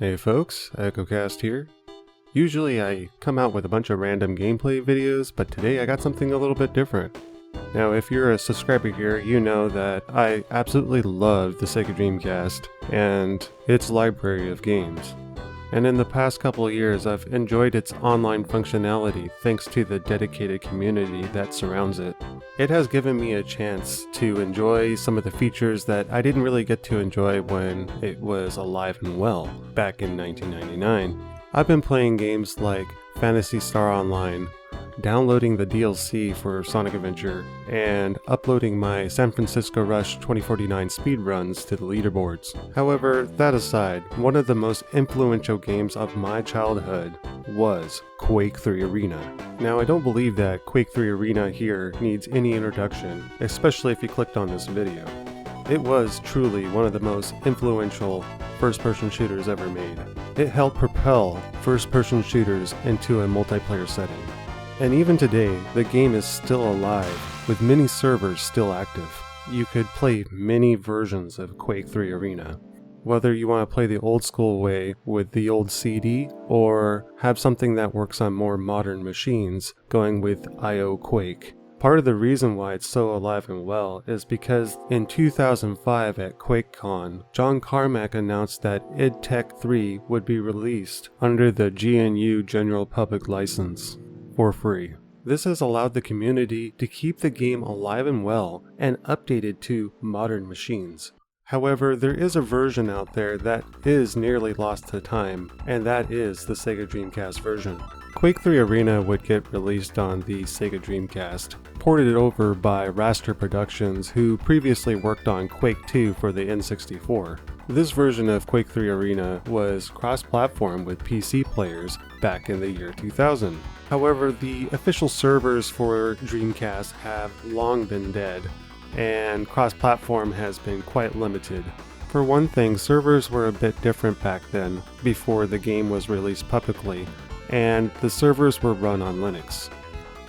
Hey folks, EchoCast here. Usually I come out with a bunch of random gameplay videos, but today I got something a little bit different. Now if you're a subscriber here, you know that I absolutely love the Sega Dreamcast and its library of games. And in the past couple of years I've enjoyed its online functionality thanks to the dedicated community that surrounds it. It has given me a chance to enjoy some of the features that I didn't really get to enjoy when it was alive and well back in 1999. I've been playing games like Phantasy Star Online, downloading the DLC for Sonic Adventure, and uploading my San Francisco Rush 2049 speedruns to the leaderboards. However, that aside, one of the most influential games of my childhood was Quake 3 Arena. Now, I don't believe that Quake 3 Arena here needs any introduction, especially if you clicked on this video. It was truly one of the most influential first-person shooters ever made. It helped propel first-person shooters into a multiplayer setting. And even today, the game is still alive, with many servers still active. You could play many versions of Quake 3 Arena. Whether you want to play the old school way with the old CD, or have something that works on more modern machines, going with IO Quake. Part of the reason why it's so alive and well is because in 2005 at QuakeCon, John Carmack announced that id Tech 3 would be released under the GNU General Public License for free. This has allowed the community to keep the game alive and well and updated to modern machines. However, there is a version out there that is nearly lost to time, and that is the Sega Dreamcast version. Quake 3 Arena would get released on the Sega Dreamcast, ported over by Raster Productions, who previously worked on Quake 2 for the N64. This version of Quake 3 Arena was cross-platform with PC players back in the year 2000. However, the official servers for Dreamcast have long been dead, and cross-platform has been quite limited. For one thing, servers were a bit different back then, before the game was released publicly, and the servers were run on Linux.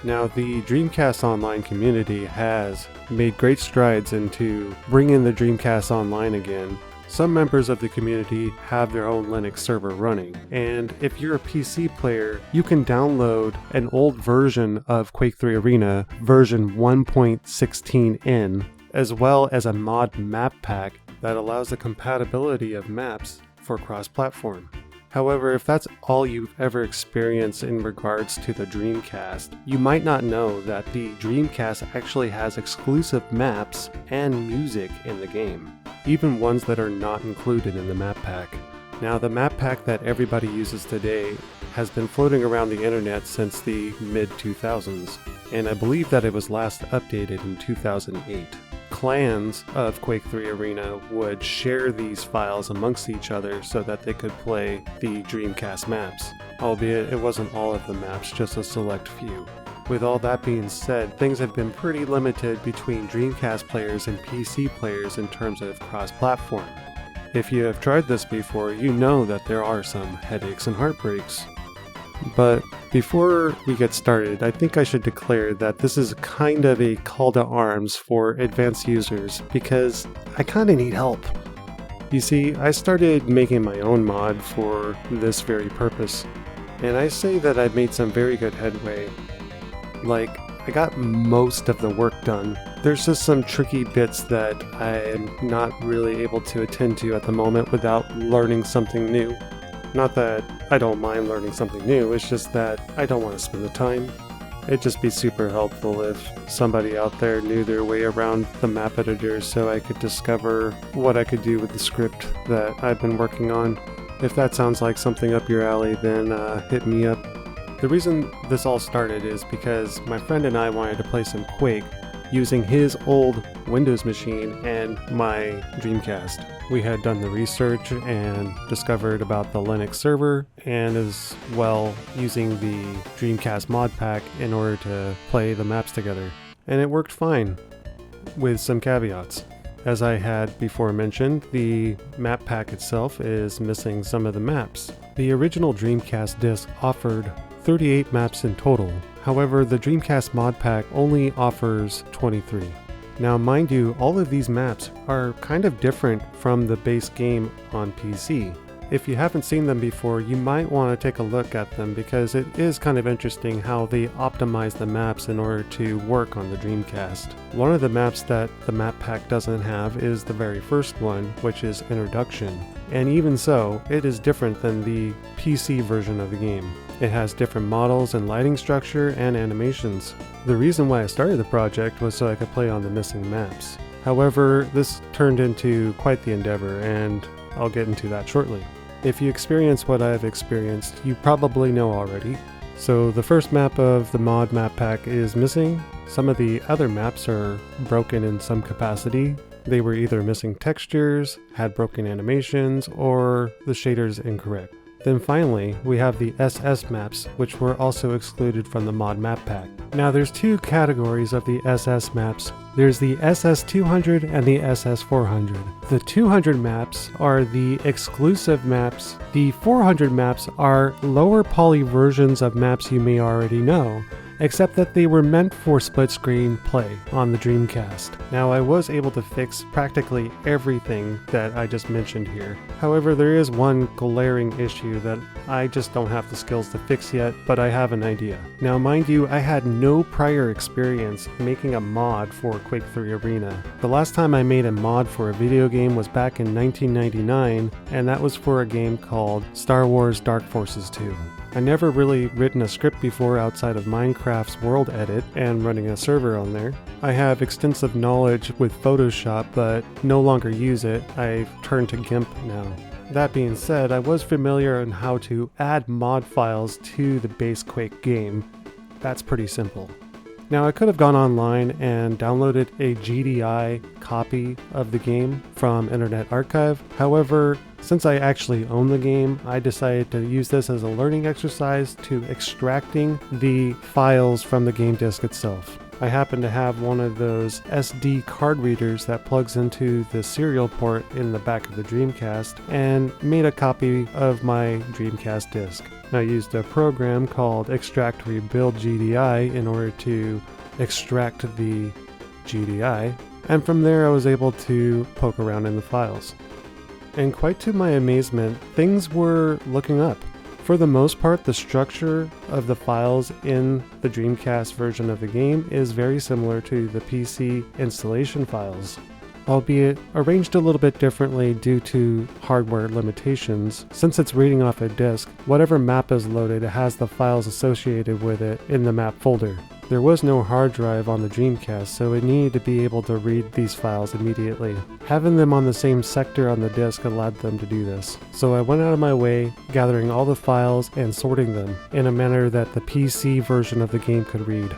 Now, the Dreamcast Online community has made great strides into bringing the Dreamcast online again. Some members of the community have their own Linux server running, and if you're a PC player, you can download an old version of Quake 3 Arena, version 1.16n, as well as a mod map pack that allows the compatibility of maps for cross-platform. However, if that's all you've ever experienced in regards to the Dreamcast, you might not know that the Dreamcast actually has exclusive maps and music in the game, even ones that are not included in the map pack. Now, the map pack that everybody uses today has been floating around the internet since the mid-2000s, and I believe that it was last updated in 2008. Clans of Quake 3 Arena would share these files amongst each other so that they could play the Dreamcast maps, albeit it wasn't all of the maps, just a select few. With all that being said, things have been pretty limited between Dreamcast players and PC players in terms of cross-platform. If you have tried this before, you know that there are some headaches and heartbreaks. But before we get started, I think I should declare that this is kind of a call to arms for advanced users because I kind of need help. You see, I started making my own mod for this very purpose, and I say that I've made some very good headway. Like, I got most of the work done. There's just some tricky bits that I am not really able to attend to at the moment without learning something new. Not that I don't mind learning something new, it's just that I don't want to spend the time. It'd just be super helpful if somebody out there knew their way around the map editor so I could discover what I could do with the script that I've been working on. If that sounds like something up your alley, then hit me up. The reason this all started is because my friend and I wanted to play some Quake using his old Windows machine and my Dreamcast. We had done the research and discovered about the Linux server, and as well using the Dreamcast mod pack in order to play the maps together. And it worked fine, with some caveats. As I had before mentioned, the map pack itself is missing some of the maps. The original Dreamcast disc offered 38 maps in total. However, the Dreamcast mod pack only offers 23. Now mind you, all of these maps are kind of different from the base game on PC. If you haven't seen them before, you might want to take a look at them because it is kind of interesting how they optimize the maps in order to work on the Dreamcast. One of the maps that the map pack doesn't have is the very first one, which is Introduction. And even so, it is different than the PC version of the game. It has different models and lighting structure and animations. The reason why I started the project was so I could play on the missing maps. However, this turned into quite the endeavor, and I'll get into that shortly. If you experience what I've experienced, you probably know already. So the first map of the mod map pack is missing. Some of the other maps are broken in some capacity. They were either missing textures, had broken animations, or the shaders incorrect. Then finally, we have the SS maps, which were also excluded from the mod map pack. Now there's two categories of the SS maps. There's the SS200 and the SS400. The 200 maps are the exclusive maps. The 400 maps are lower poly versions of maps you may already know, except that they were meant for split screen play on the Dreamcast. Now I was able to fix practically everything that I just mentioned here. However, there is one glaring issue that I just don't have the skills to fix yet, but I have an idea. Now mind you, I had no prior experience making a mod for Quake 3 Arena. The last time I made a mod for a video game was back in 1999, and that was for a game called Star Wars Dark Forces 2. I never really written a script before outside of Minecraft's world edit and running a server on there. I have extensive knowledge with Photoshop, but no longer use it. I've turned to GIMP now. That being said, I was familiar on how to add mod files to the base Quake game. That's pretty simple. Now I could have gone online and downloaded a GDI copy of the game from Internet Archive. However, since I actually own the game, I decided to use this as a learning exercise to extracting the files from the game disk itself. I happen to have one of those SD card readers that plugs into the serial port in the back of the Dreamcast and made a copy of my Dreamcast disk. I used a program called Extract Rebuild GDI in order to extract the GDI, and from there I was able to poke around in the files. And quite to my amazement, things were looking up. For the most part, the structure of the files in the Dreamcast version of the game is very similar to the PC installation files, albeit arranged a little bit differently due to hardware limitations. Since it's reading off a disk, whatever map is loaded, it has the files associated with it in the map folder. There was no hard drive on the Dreamcast, so it needed to be able to read these files immediately. Having them on the same sector on the disk allowed them to do this. So I went out of my way, gathering all the files and sorting them in a manner that the PC version of the game could read.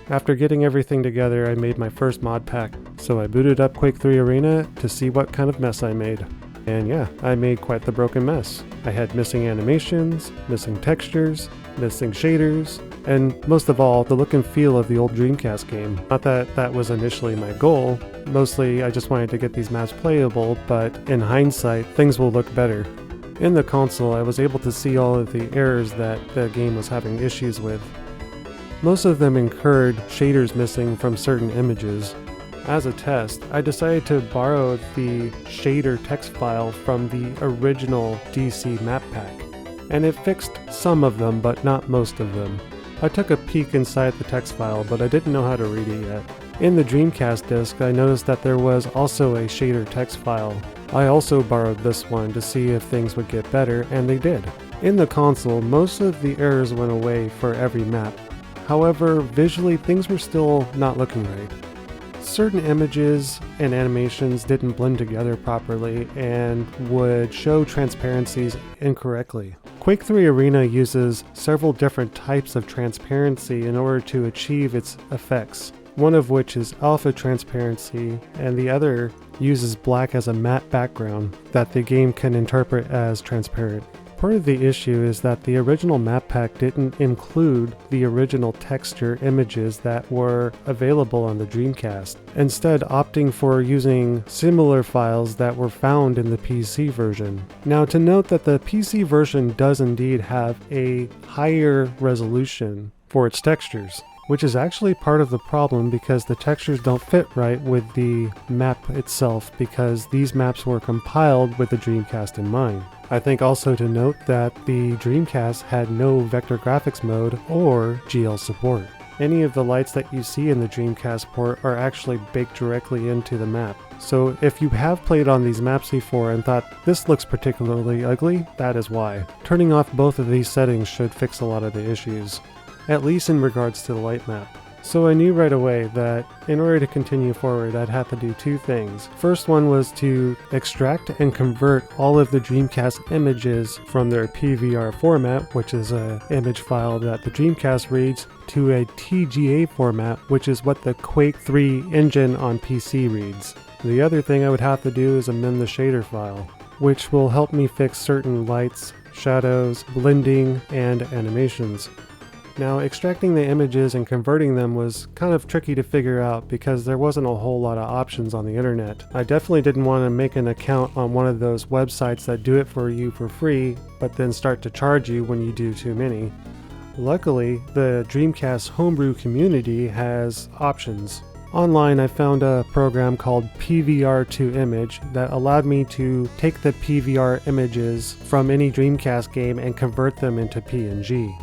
After getting everything together, I made my first mod pack. So I booted up Quake 3 Arena to see what kind of mess I made. And yeah, I made quite the broken mess. I had missing animations, missing textures, missing shaders, and most of all, the look and feel of the old Dreamcast game. Not that that was initially my goal, mostly I just wanted to get these maps playable, but in hindsight, things will look better. In the console, I was able to see all of the errors that the game was having issues with. Most of them incurred shaders missing from certain images. As a test, I decided to borrow the shader text file from the original DC map pack, and it fixed some of them, but not most of them. I took a peek inside the text file, but I didn't know how to read it yet. In the Dreamcast disc, I noticed that there was also a shader text file. I also borrowed this one to see if things would get better, and they did. In the console, most of the errors went away for every map. However, visually things were still not looking right. Certain images and animations didn't blend together properly and would show transparencies incorrectly. Quake 3 Arena uses several different types of transparency in order to achieve its effects, one of which is alpha transparency, and the other uses black as a matte background that the game can interpret as transparent. Part of the issue is that the original map pack didn't include the original texture images that were available on the Dreamcast, instead opting for using similar files that were found in the PC version. Now to note that the PC version does indeed have a higher resolution for its textures. which is actually part of the problem because the textures don't fit right with the map itself because these maps were compiled with the Dreamcast in mind. I think also to note that the Dreamcast had no vector graphics mode or GL support. Any of the lights that you see in the Dreamcast port are actually baked directly into the map. So if you have played on these maps before and thought this looks particularly ugly, that is why. Turning off both of these settings should fix a lot of the issues, at least in regards to the light map. So I knew right away that in order to continue forward, I'd have to do two things. First one was to extract and convert all of the Dreamcast images from their PVR format, which is an image file that the Dreamcast reads, to a TGA format, which is what the Quake 3 engine on PC reads. The other thing I would have to do is amend the shader file, which will help me fix certain lights, shadows, blending, and animations. Now, extracting the images and converting them was kind of tricky to figure out because there wasn't a whole lot of options on the internet. I definitely didn't want to make an account on one of those websites that do it for you for free, but then start to charge you when you do too many. Luckily, the Dreamcast homebrew community has options. Online, I found a program called PVR2Image that allowed me to take the PVR images from any Dreamcast game and convert them into PNG.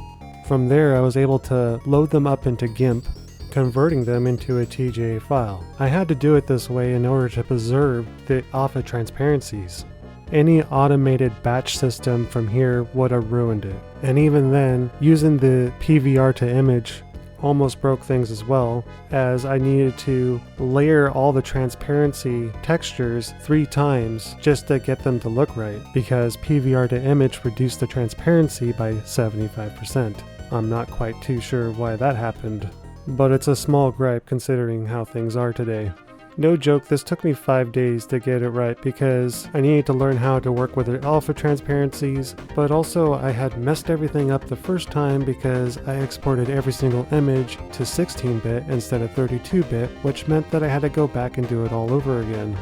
From there, I was able to load them up into GIMP, converting them into a TGA file. I had to do it this way in order to preserve the alpha transparencies. Any automated batch system from here would have ruined it. And even then, using the PVR to image almost broke things as well, as I needed to layer all the transparency textures 3 times just to get them to look right, because PVR to image reduced the transparency by 75%. I'm not quite too sure why that happened, but it's a small gripe considering how things are today. No joke, this took me 5 days to get it right because I needed to learn how to work with the alpha transparencies, but also I had messed everything up the first time because I exported every single image to 16-bit instead of 32-bit, which meant that I had to go back and do it all over again.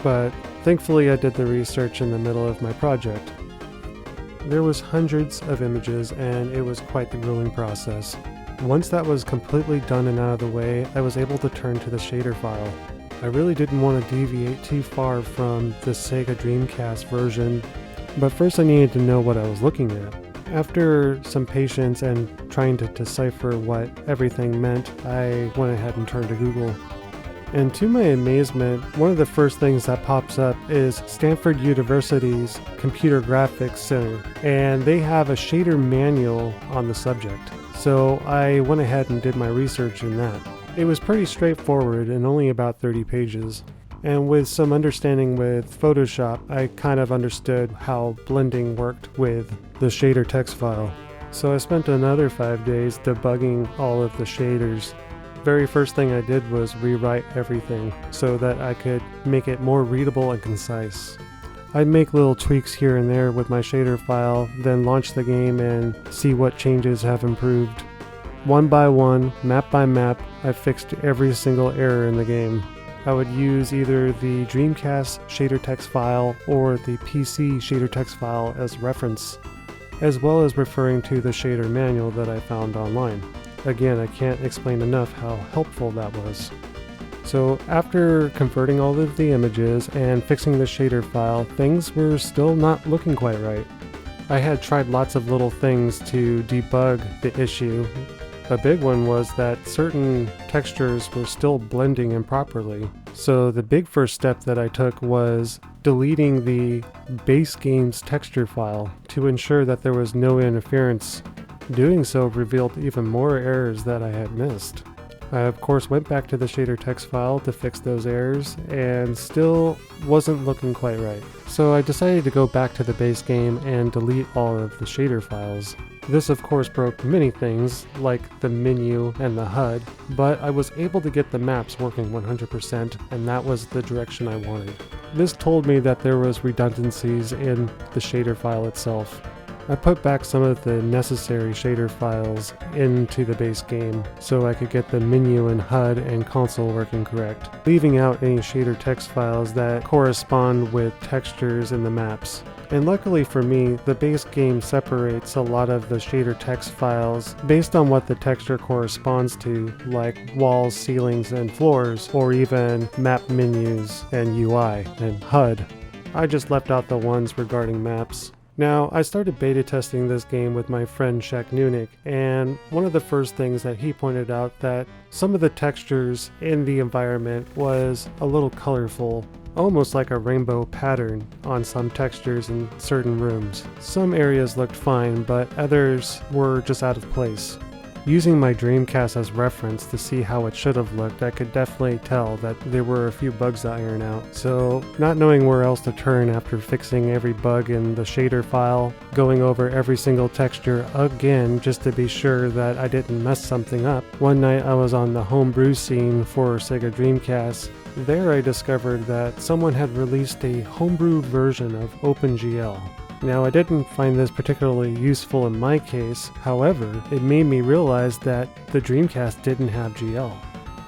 But thankfully I did the research in the middle of my project. There was hundreds of images and it was quite the grueling process. Once that was completely done and out of the way, I was able to turn to the shader file. I really didn't want to deviate too far from the Sega Dreamcast version, but first I needed to know what I was looking at. After some patience and trying to decipher what everything meant, I went ahead and turned to Google. And to my amazement, one of the first things that pops up is Stanford University's Computer Graphics Center, and they have a shader manual on the subject. So I went ahead and did my research in that. It was pretty straightforward and only about 30 pages. And with some understanding with Photoshop, I kind of understood how blending worked with the shader text file. So I spent another 5 days debugging all of the shaders. Very first thing I did was rewrite everything so that I could make it more readable and concise. I'd make little tweaks here and there with my shader file, then launch the game and see what changes have improved. One by one, map by map, I fixed every single error in the game. I would use either the Dreamcast shader text file or the PC shader text file as reference, as well as referring to the shader manual that I found online. Again, I can't explain enough how helpful that was. So after converting all of the images and fixing the shader file, things were still not looking quite right. I had tried lots of little things to debug the issue. A big one was that certain textures were still blending improperly. So the big first step that I took was deleting the base game's texture file to ensure that there was no interference. Doing so revealed even more errors that I had missed. I of course went back to the shader text file to fix those errors and still wasn't looking quite right. So I decided to go back to the base game and delete all of the shader files. This of course broke many things like the menu and the HUD, but I was able to get the maps working 100% and that was the direction I wanted. This told me that there was redundancies in the shader file itself. I put back some of the necessary shader files into the base game so I could get the menu and HUD and console working correct, leaving out any shader text files that correspond with textures in the maps. And luckily for me, the base game separates a lot of the shader text files based on what the texture corresponds to, like walls, ceilings, and floors, or even map menus and UI and HUD. I just left out the ones regarding maps. Now, I started beta testing this game with my friend Shaq Nunick, and one of the first things that he pointed out that some of the textures in the environment was a little colorful, almost like a rainbow pattern on some textures in certain rooms. Some areas looked fine, but others were just out of place. Using my Dreamcast as reference to see how it should have looked, I could definitely tell that there were a few bugs to iron out. So, not knowing where else to turn after fixing every bug in the shader file, going over every single texture again just to be sure that I didn't mess something up, one night I was on the homebrew scene for Sega Dreamcast. There I discovered that someone had released a homebrew version of OpenGL. Now, I didn't find this particularly useful in my case, however, it made me realize that the Dreamcast didn't have GL.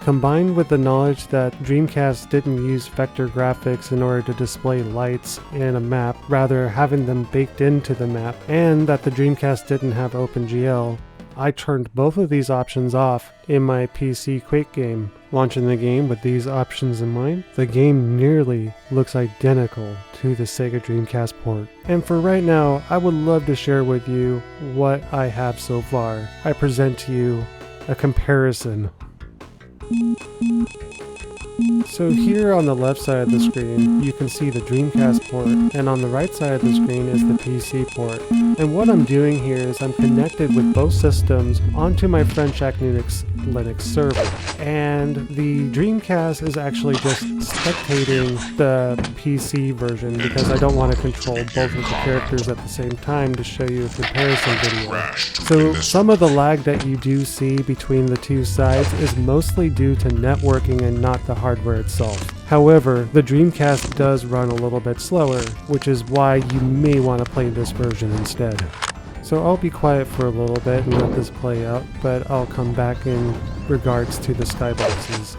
Combined with the knowledge that Dreamcast didn't use vector graphics in order to display lights in a map, rather having them baked into the map, and that the Dreamcast didn't have OpenGL, I turned both of these options off in my PC Quake game. Launching the game with these options in mind, the game nearly looks identical to the Sega Dreamcast port. And for right now, I would love to share with you what I have so far. I present to you a comparison. So here on the left side of the screen, you can see the Dreamcast port, and on the right side of the screen is the PC port. And what I'm doing here is I'm connected with both systems onto my friend Shaq Nunick's Linux server. And the Dreamcast is actually just spectating the PC version because I don't want to control both of the characters at the same time to show you a comparison video. So some of the lag that you do see between the two sides is mostly due to networking and not the hardware itself. However, the Dreamcast does run a little bit slower, which is why you may want to play this version instead. So I'll be quiet for a little bit and let this play out, but I'll come back in regards to the Skyboxes.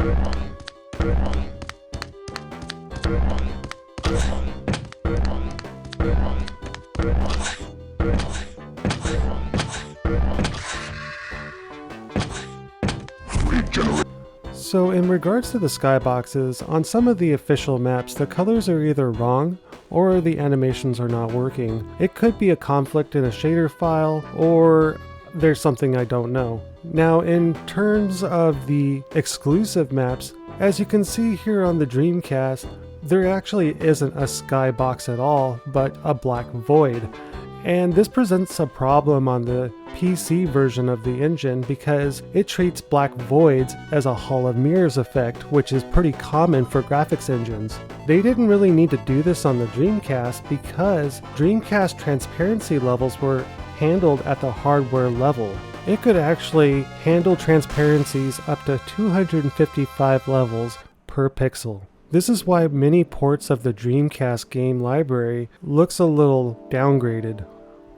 So in regards to the skyboxes, on some of the official maps, the colors are either wrong or the animations are not working. It could be a conflict in a shader file, or there's something I don't know. Now in terms of the exclusive maps, as you can see here on the Dreamcast, there actually isn't a skybox at all, but a black void. And this presents a problem on the PC version of the engine because it treats black voids as a Hall of Mirrors effect, which is pretty common for graphics engines. They didn't really need to do this on the Dreamcast because Dreamcast transparency levels were handled at the hardware level. It could actually handle transparencies up to 255 levels per pixel. This is why many ports of the Dreamcast game library looks a little downgraded.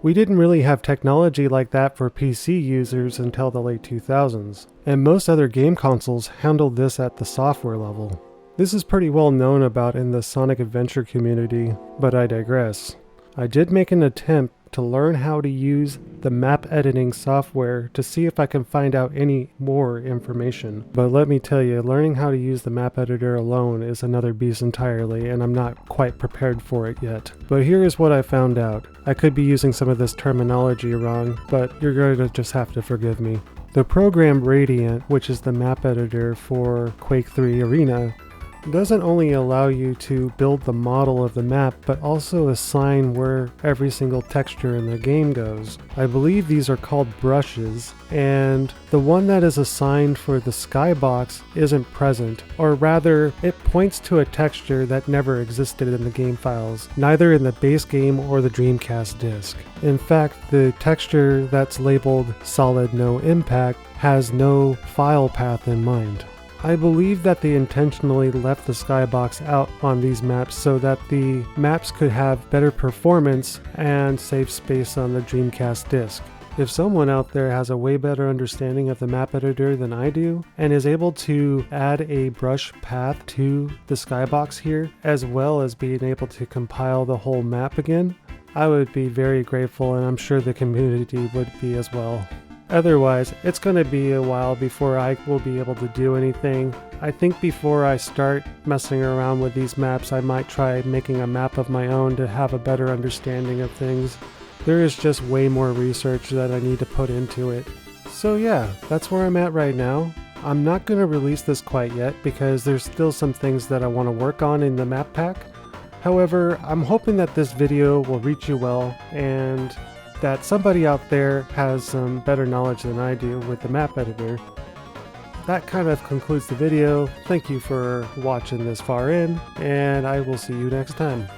We didn't really have technology like that for PC users until the late 2000s, and most other game consoles handled this at the software level. This is pretty well known about in the Sonic Adventure community, but I digress. I did make an attempt to learn how to use the map editing software to see if I can find out any more information. But let me tell you, learning how to use the map editor alone is another beast entirely, and I'm not quite prepared for it yet. But here is what I found out. I could be using some of this terminology wrong, but you're going to just have to forgive me. The program Radiant, which is the map editor for Quake 3 Arena, doesn't only allow you to build the model of the map, but also assign where every single texture in the game goes. I believe these are called brushes, and the one that is assigned for the skybox isn't present, or rather, it points to a texture that never existed in the game files, neither in the base game or the Dreamcast disc. In fact, the texture that's labeled Solid No Impact has no file path in mind. I believe that they intentionally left the skybox out on these maps so that the maps could have better performance and save space on the Dreamcast disc. If someone out there has a way better understanding of the map editor than I do, and is able to add a brush path to the skybox here, as well as being able to compile the whole map again, I would be very grateful, and I'm sure the community would be as well. Otherwise, it's going to be a while before I will be able to do anything. I think before I start messing around with these maps, I might try making a map of my own to have a better understanding of things. There is just way more research that I need to put into it. So yeah, that's where I'm at right now. I'm not going to release this quite yet because there's still some things that I want to work on in the map pack. However, I'm hoping that this video will reach you well and that somebody out there has some better knowledge than I do with the map editor. That kind of concludes the video. Thank you for watching this far in, and I will see you next time.